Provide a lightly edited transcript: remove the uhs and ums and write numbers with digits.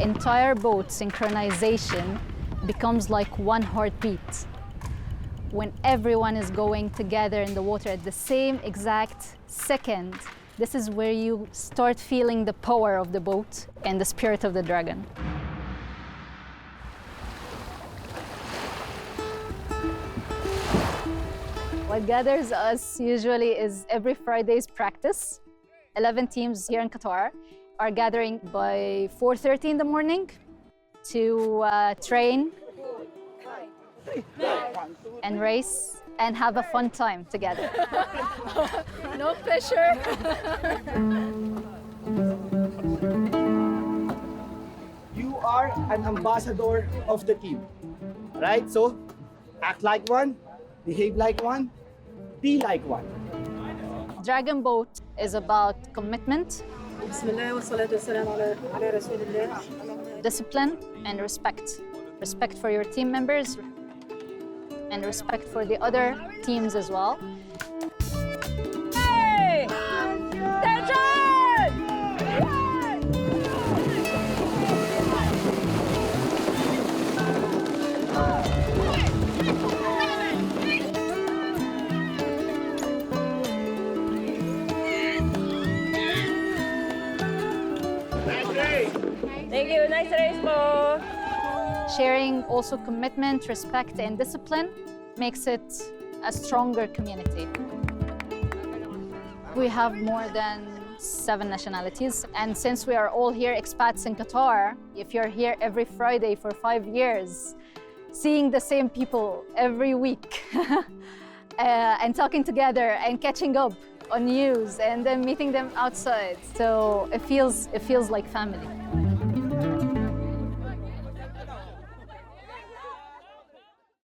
entire boat synchronization becomes like one heartbeat. When everyone is going together in the water at the same exact second, this is where you start feeling the power of the boat and the spirit of the dragon. What gathers us usually is every Friday's practice. 11 teams here in Qatar are gathering by 4:30 in the morning to train and race and have a fun time together. No pressure. You are an ambassador of the team, right? So act like one, behave like one, be like one. Dragon Boat is about commitment, discipline, and respect. Respect for your team members and respect for the other teams as well. Hey! Attention! Thank you. Nice race po. Sharing also commitment, respect, and discipline makes it a stronger community. We have more than 7 nationalities, and since we are all here expats in Qatar, if you're here every Friday for 5 years, seeing the same people every week and talking together and catching up on news and then meeting them outside, so it feels like family.